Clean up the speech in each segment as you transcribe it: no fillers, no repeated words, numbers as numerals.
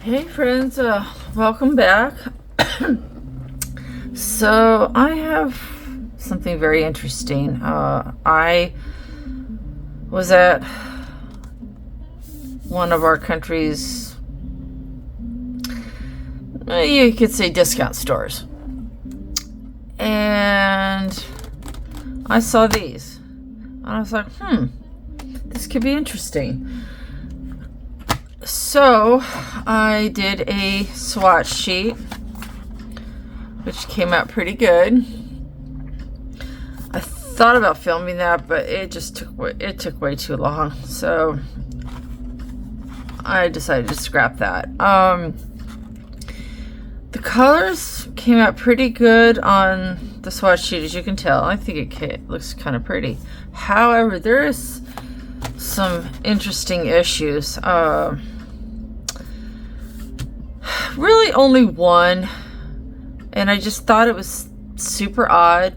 Hey friends, welcome back. So I have something very interesting. I was at one of our country's, you could say, discount stores. And I saw these. And I was like, this could be interesting. So I did a swatch sheet, which came out pretty good. I thought about filming that, but it took way too long, so I decided to scrap that. The colors came out pretty good on the swatch sheet, as you can tell. I think it looks kind of pretty. However, there is some interesting issues. Really only one, and I just thought it was super odd.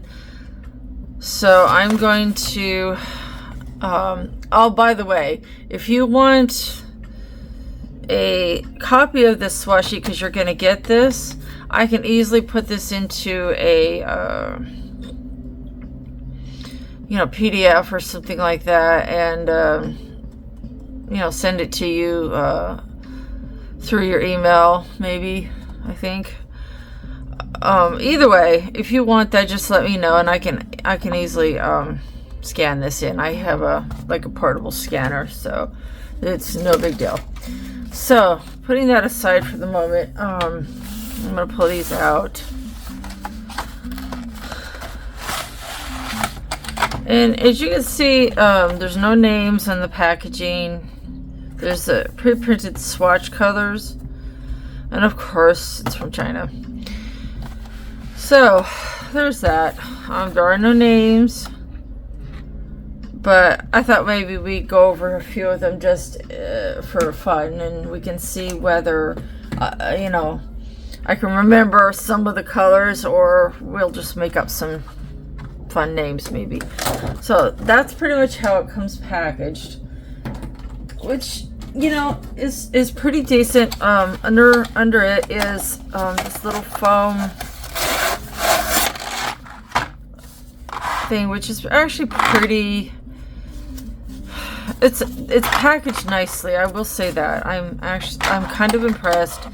So I'm going to oh, by the way, if you want a copy of this swatch sheet, because you're going to get this, I can easily put this into a PDF or something like that, and send it to you through your email, maybe, I think. Either way, if you want that, just let me know, and I can easily scan this in. I have a portable scanner, so it's no big deal. So putting that aside for the moment, I'm gonna pull these out, and as you can see, there's no names on the packaging. There's the pre-printed swatch colors, and of course it's from China. So there's that. There are no names, but I thought maybe we'd go over a few of them just for fun, and we can see whether I can remember some of the colors, or we'll just make up some fun names maybe. So that's pretty much how it comes packaged, which is pretty decent. Under it is this little foam thing, which is actually pretty. It's packaged nicely, I will say that. I'm kind of impressed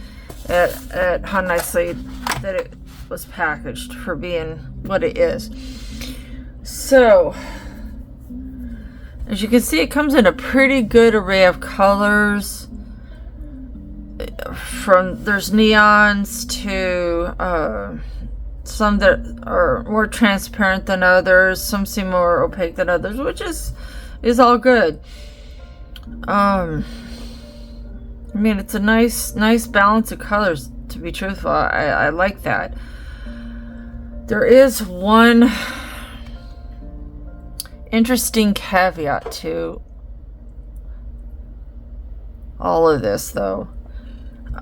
at how nicely that it was packaged for being what it is. So as you can see, it comes in a pretty good array of colors. There's neons to some that are more transparent than others. Some seem more opaque than others, which is all good. I mean, it's a nice balance of colors, to be truthful. I like that. There is one interesting caveat to all of this, though,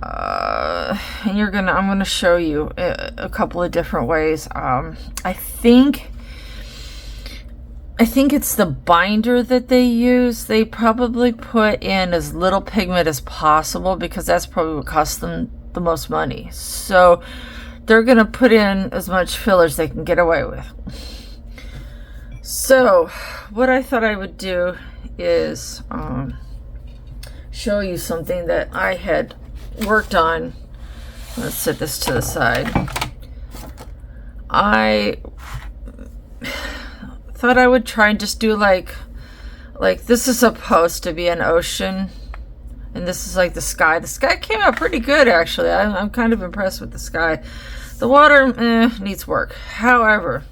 and I'm gonna show you a couple of different ways. I think it's the binder that they use. They probably put in as little pigment as possible, because that's probably what costs them the most money. So they're gonna put in as much filler as they can get away with. So what I thought I would do is show you something that I had worked on. Let's set this to the side. I thought I would try and just do like this is supposed to be an ocean, and this is like the sky. The sky came out pretty good, actually. I'm kind of impressed with the sky. The water needs work. However,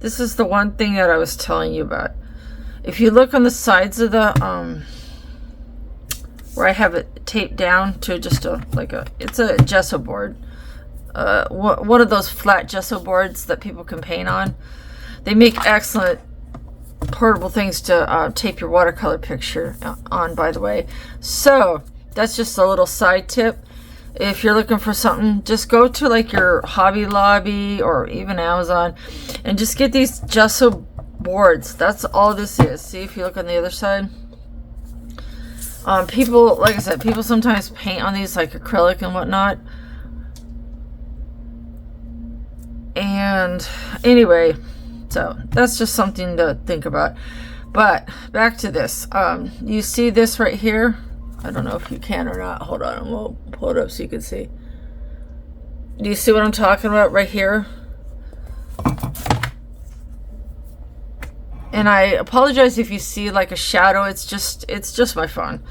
this is the one thing that I was telling you about. If you look on the sides of the where I have it taped down to just it's a gesso board, one of those flat gesso boards that people can paint on. They make excellent portable things to tape your watercolor picture on, by the way. So that's just a little side tip. If you're looking for something, just go to your Hobby Lobby or even Amazon and just get these gesso boards. That's all this is. See, if you look on the other side, People, like I said, people sometimes paint on these like acrylic and whatnot. And anyway, so that's just something to think about. But back to this. You see this right here? I don't know if you can or not. Hold on, we'll pull it up so you can see. Do you see what I'm talking about right here? And I apologize if you see like a shadow. It's just my phone.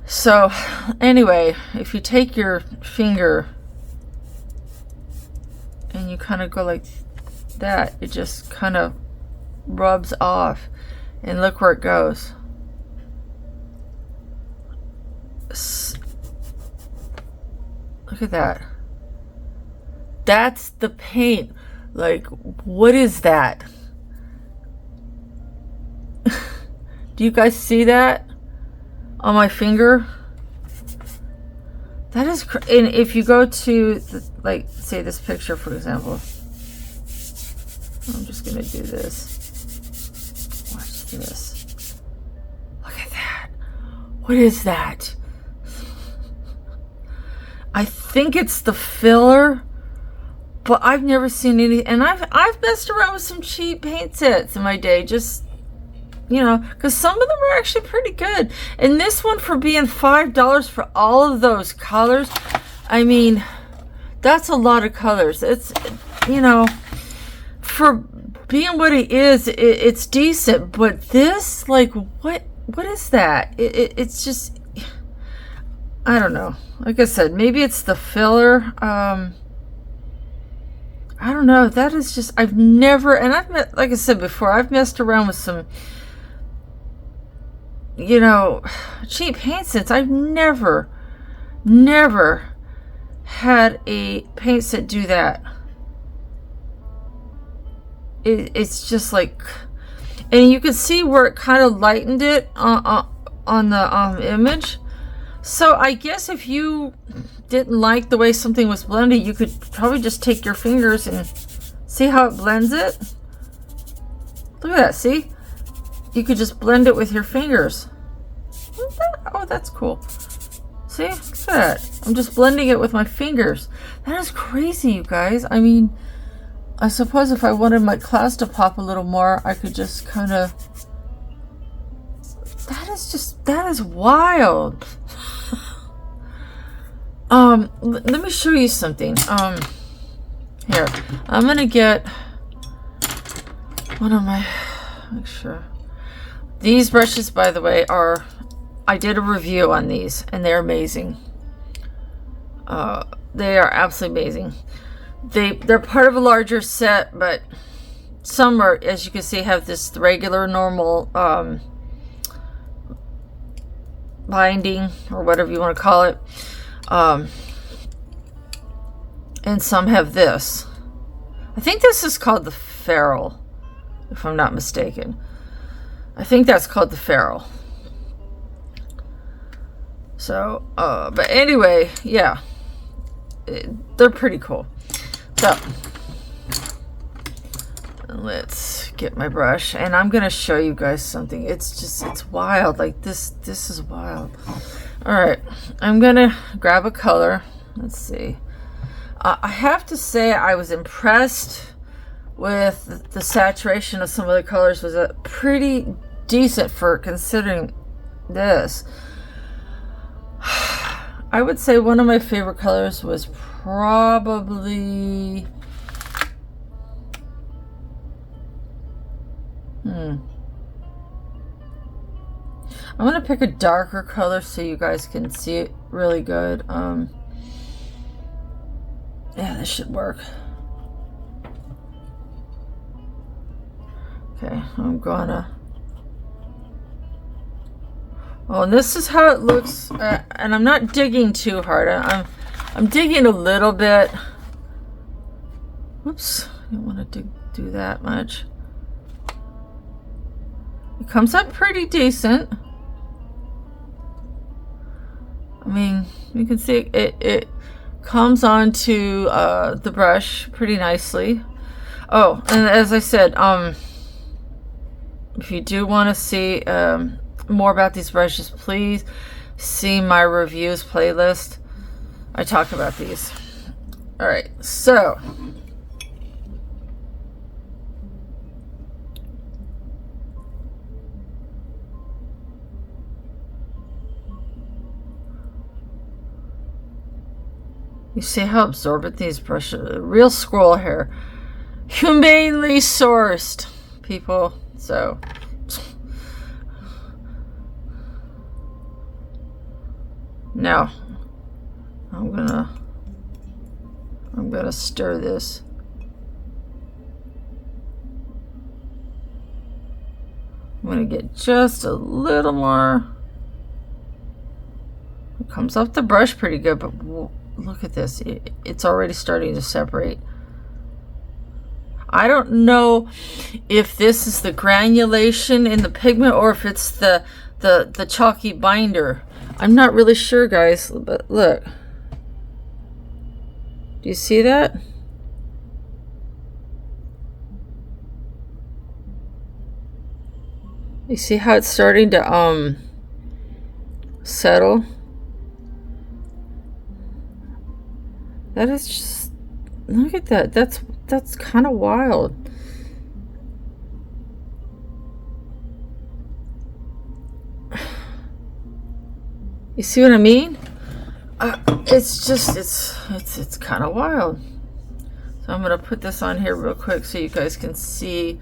So anyway, if you take your finger and you kind of go like that, it just kind of rubs off, and look where it goes. Look at that. That's the paint. Like, what is that? Do you guys see that on my finger? That is and if you go to like, say this picture, for example. I'm just gonna do this. Watch this. Look at that. What is that? I think it's the filler, but I've never seen any. And I've messed around with some cheap paint sets in my day, just, you know, because some of them are actually pretty good. And this one, for being $5 for all of those colors, I mean, that's a lot of colors. It's, you know, for being what it is, it's decent. But this, like, what is that? It's just, I don't know. Like I said, maybe it's the filler. I don't know. That is just, I've never, and like I said before, I've messed around with some, you know, cheap paint sets. I've never had a paint set do that. It's just like, and you can see where it kind of lightened it on the image. So I guess if you didn't like the way something was blended, you could probably just take your fingers and see how it blends it. Look at that, see? You could just blend it with your fingers. Oh, that's cool. See? Look at that. I'm just blending it with my fingers. That is crazy, you guys. I mean, I suppose if I wanted my class to pop a little more, I could just kind of... That is wild. Let me show you something. Here, I'm gonna get one of my, make sure. These brushes, by the way, are, I did a review on these, and they're amazing. They are absolutely amazing. They're part of a larger set, but some are, as you can see, have this regular, normal, binding, or whatever you want to call it. And some have this. I think this is called the ferrule, if I'm not mistaken. I think that's called the ferrule. So, but anyway, yeah, they're pretty cool. So, let's get my brush, and I'm gonna show you guys something. It's just, it's wild. Like this is wild. All right, I'm gonna grab a color. Let's see. I have to say I was impressed with the saturation of some of the colors. Was pretty decent for considering this. I would say one of my favorite colors was probably I'm gonna pick a darker color so you guys can see it really good. Yeah, this should work. Okay, I'm gonna. Oh, and this is how it looks, and I'm not digging too hard. I'm digging a little bit. Whoops, I don't want to do that much. It comes up pretty decent. I mean, you can see it comes onto the brush pretty nicely. Oh, and as I said, if you do want to see more about these brushes, please see my reviews playlist. I talk about these. All right, so you see how absorbent these brushes are. Real squirrel hair. Humanely sourced, people. So now I'm gonna stir this. I'm gonna get just a little more. It comes off the brush pretty good, but look at this. It's already starting to separate. I don't know if this is the granulation in the pigment or if it's the chalky binder. I'm not really sure, guys, but look. Do you see that? You see how it's starting to settle? That is just, look at that. That's kind of wild. You see what I mean? It's just, it's kind of wild. So I'm gonna put this on here real quick so you guys can see.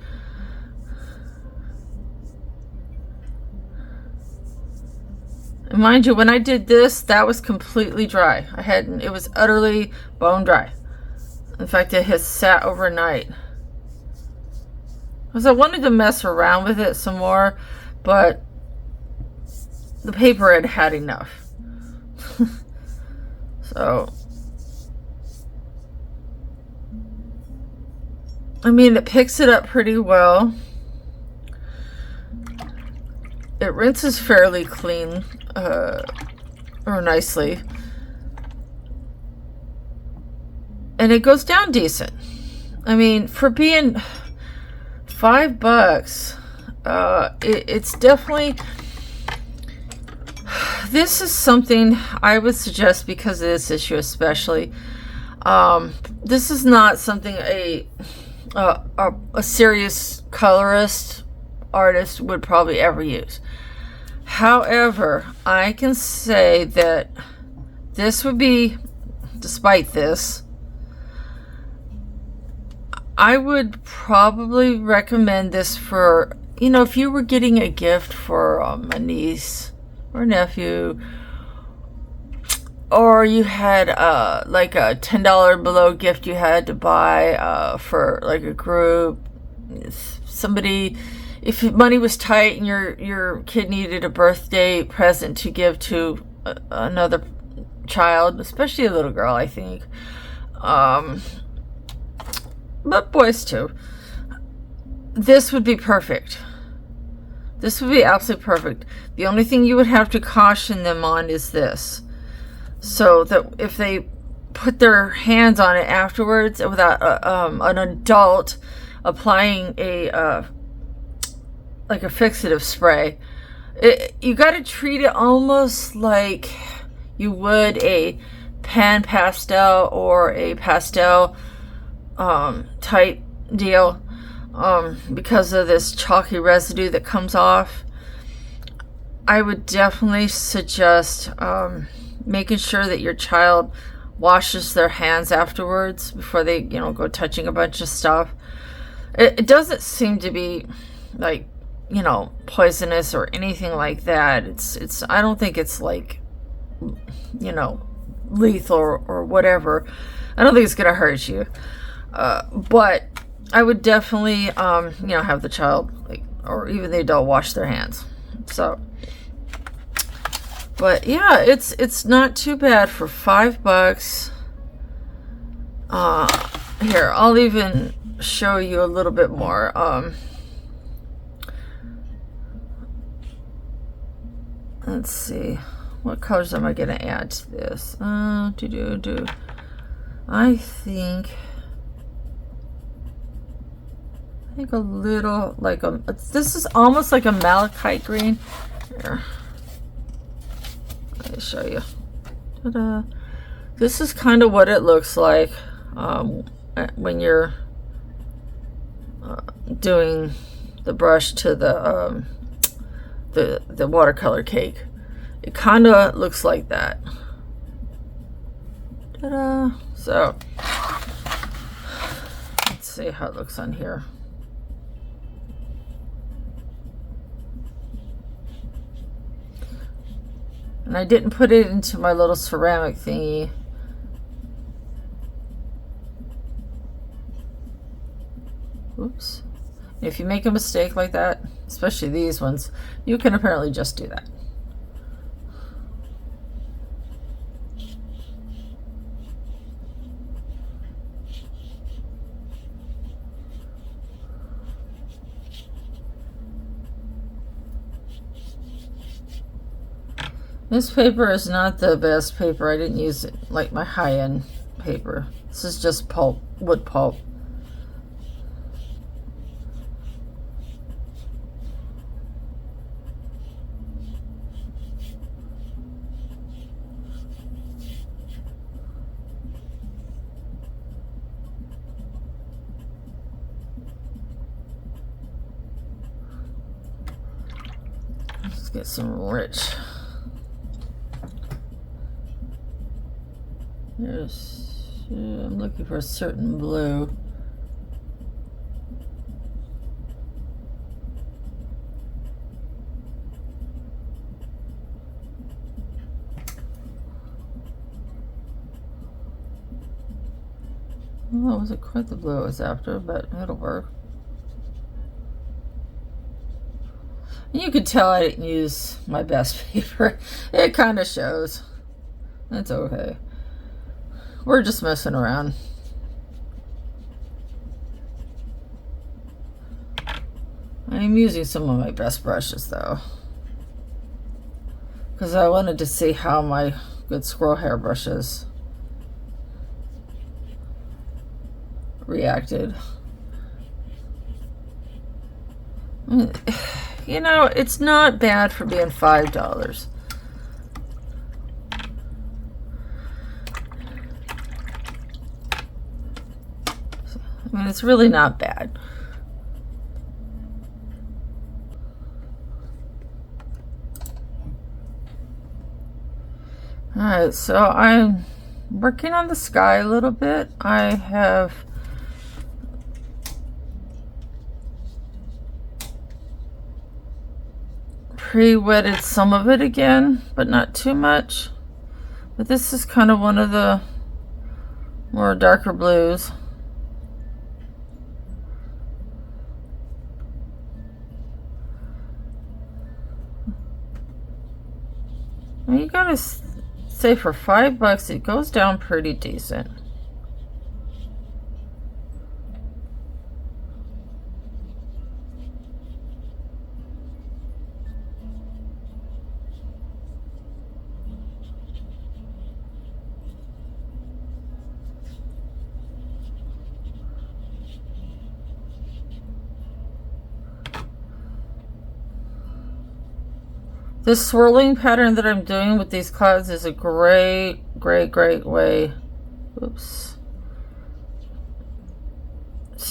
And mind you, when I did this, that was completely dry. It was utterly bone dry. In fact, it has sat overnight. Because I wanted to mess around with it some more, but the paper had had enough. So, I mean, it picks it up pretty well. It rinses fairly clean, or nicely. And it goes down decent. I mean, for being $5, it's definitely, this is something I would suggest because of this issue especially. This is not something a serious colorist artist would probably ever use. However, I can say that this would be, despite this, I would probably recommend this for, you know, if you were getting a gift for a niece or nephew, or you had like a $10 below gift you had to buy for like a group, somebody, if money was tight and your kid needed a birthday present to give to another child, especially a little girl, I think, but boys too, this would be perfect. This would be absolutely perfect. The only thing you would have to caution them on is this, so that if they put their hands on it afterwards without an adult applying a like a fixative spray, you got to treat it almost like you would a pan pastel or a pastel type deal, because of this chalky residue that comes off. I would definitely suggest making sure that your child washes their hands afterwards before they, you know, go touching a bunch of stuff. It doesn't seem to be like, you know, poisonous or anything like that. It's I don't think it's like, you know, lethal or whatever. I don't think it's gonna hurt you, but I would definitely you know, have the child, like, or even the adult, wash their hands. So, but yeah, it's not too bad for $5. Here, I'll even show you a little bit more. Let's see, what colors am I gonna add to this? I think a little like this is almost like a malachite green. Here, let me show you. Ta-da. This is kind of what it looks like when you're doing the brush to the watercolor cake. It kind of looks like that. Ta-da. So let's see how it looks on here. And I didn't put it into my little ceramic thingy. Oops. If you make a mistake like that, especially these ones, you can apparently just do that. This paper is not the best paper. I didn't use it like my high-end paper. This is just pulp, wood pulp. Let's get some rich. I'm looking for a certain blue. Well, that wasn't quite the blue I was after, but it'll work. And you could tell I didn't use my best paper. It kind of shows. It's okay. We're just messing around. I'm using some of my best brushes though, because I wanted to see how my good squirrel hair brushes reacted. You know, it's not bad for being $5. I mean, it's really not bad. Alright, so I'm working on the sky a little bit. I have pre-wetted some of it again, but not too much. But this is kind of one of the more darker blues. Well, you gotta say for $5 it goes down pretty decent. This swirling pattern that I'm doing with these clouds is a great way, oops,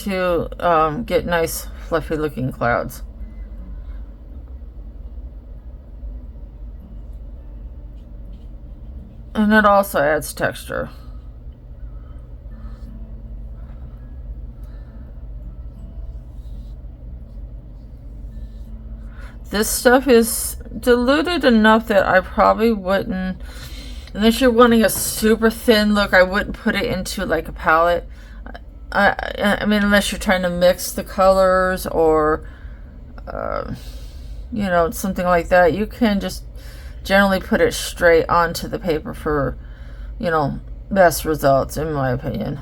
to get nice fluffy looking clouds. And it also adds texture. This stuff is diluted enough that I probably wouldn't, unless you're wanting a super thin look, I wouldn't put it into like a palette. I mean, unless you're trying to mix the colors or, you know, something like that. You can just generally put it straight onto the paper for, you know, best results, in my opinion.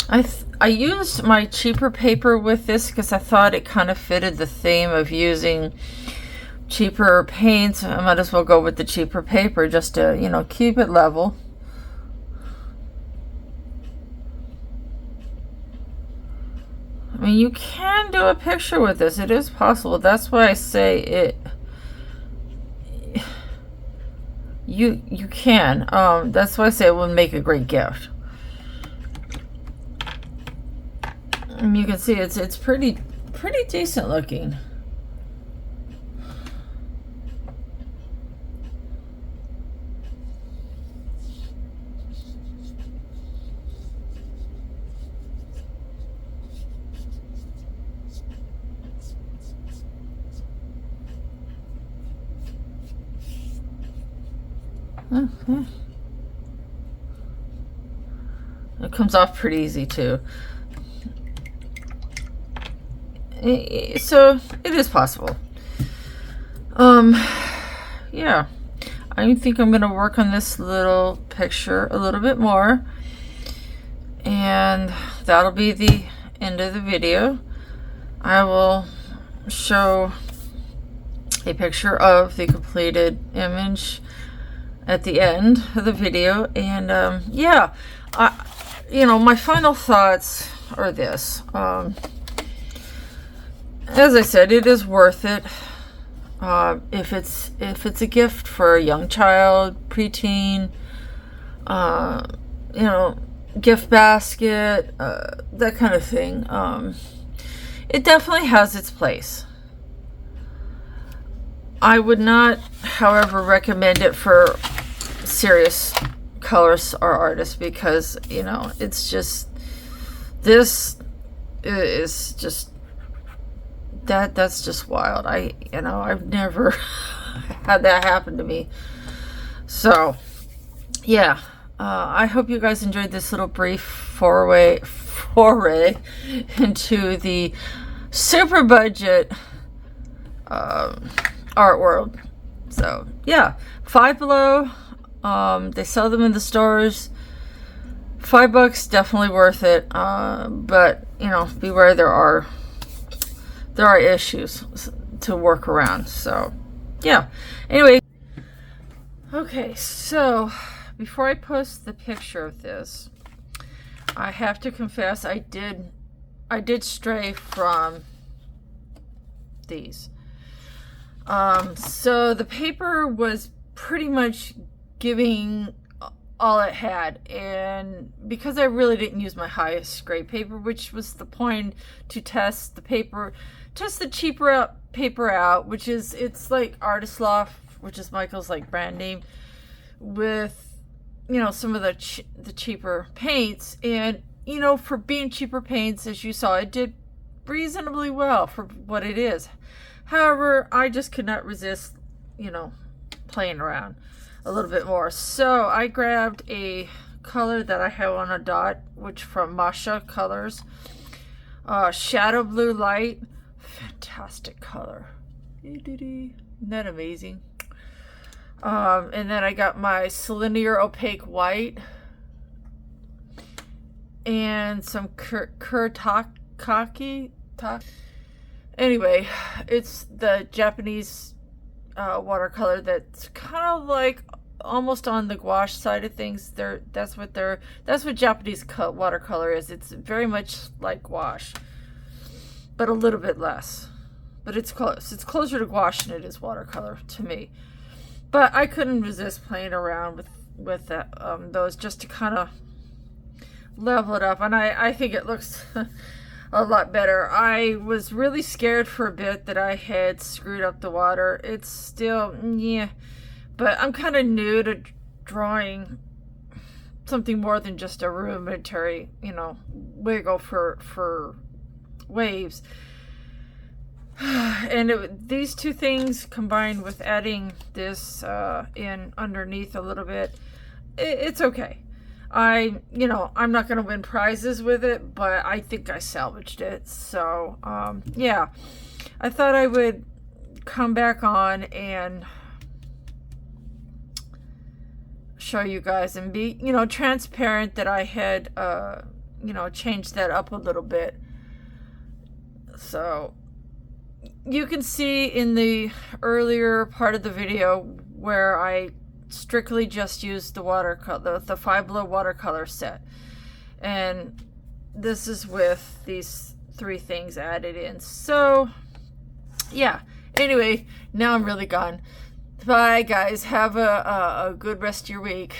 I used my cheaper paper with this because I thought it kind of fitted the theme of using cheaper paints. I might as well go with the cheaper paper just to, you know, keep it level. I mean, you can do a picture with this. It is possible. That's why I say it. You can. That's why I say it would make a great gift. And you can see it's pretty decent looking. Okay. It comes off pretty easy too. So it is possible. Yeah, I think I'm gonna work on this little picture a little bit more, and that'll be the end of the video. I will show a picture of the completed image at the end of the video. And yeah, you know, my final thoughts are this. As I said, it is worth it. If it's a gift for a young child, preteen, you know, gift basket, that kind of thing, it definitely has its place. I would not, however, recommend it for serious colorists or artists, because, you know, it's just, this is just, that's just wild. You know, I've never had that happen to me. So yeah, I hope you guys enjoyed this little brief foray into the super budget art world. So yeah, Five Below, they sell them in the stores. $5, definitely worth it. But you know, beware, there are issues to work around. So yeah, anyway, okay, so before I post the picture of this, I have to confess I did stray from these. So the paper was pretty much giving all it had, and because I really didn't use my highest grade paper, which was the point, to test the paper, test the cheaper paper out, which is, it's like Artist Loft, which is Michael's like brand name, with, you know, some of the cheaper paints. And, you know, for being cheaper paints, as you saw, it did reasonably well for what it is. However, I just could not resist, you know, playing around a little bit more. So I grabbed a color that I have on a dot, which from Masha Colors, Shadow Blue Light. Fantastic color. Isn't that amazing? And then I got my Linear Opaque White and some Kuretake. Anyway, it's the Japanese watercolor that's kind of like almost on the gouache side of things. That's what Japanese watercolor is. It's very much like gouache, but a little bit less. But it's close. It's closer to gouache than it is watercolor to me. But I couldn't resist playing around with those just to kind of level it up, and I think it looks a lot better. I was really scared for a bit that I had screwed up the water. It's still, yeah, but I'm kind of new to drawing something more than just a rudimentary, you know, wiggle for waves. And these two things combined with adding this in underneath a little bit, it's okay. You know, I'm not going to win prizes with it, but I think I salvaged it. So, yeah, I thought I would come back on and show you guys and be, you know, transparent that I had you know, change that up a little bit. So you can see in the earlier part of the video where I strictly just used the watercolor, the Five Below watercolor set. And this is with these 3 things added in. So yeah, anyway, now I'm really gone. Bye guys, have a good rest of your week.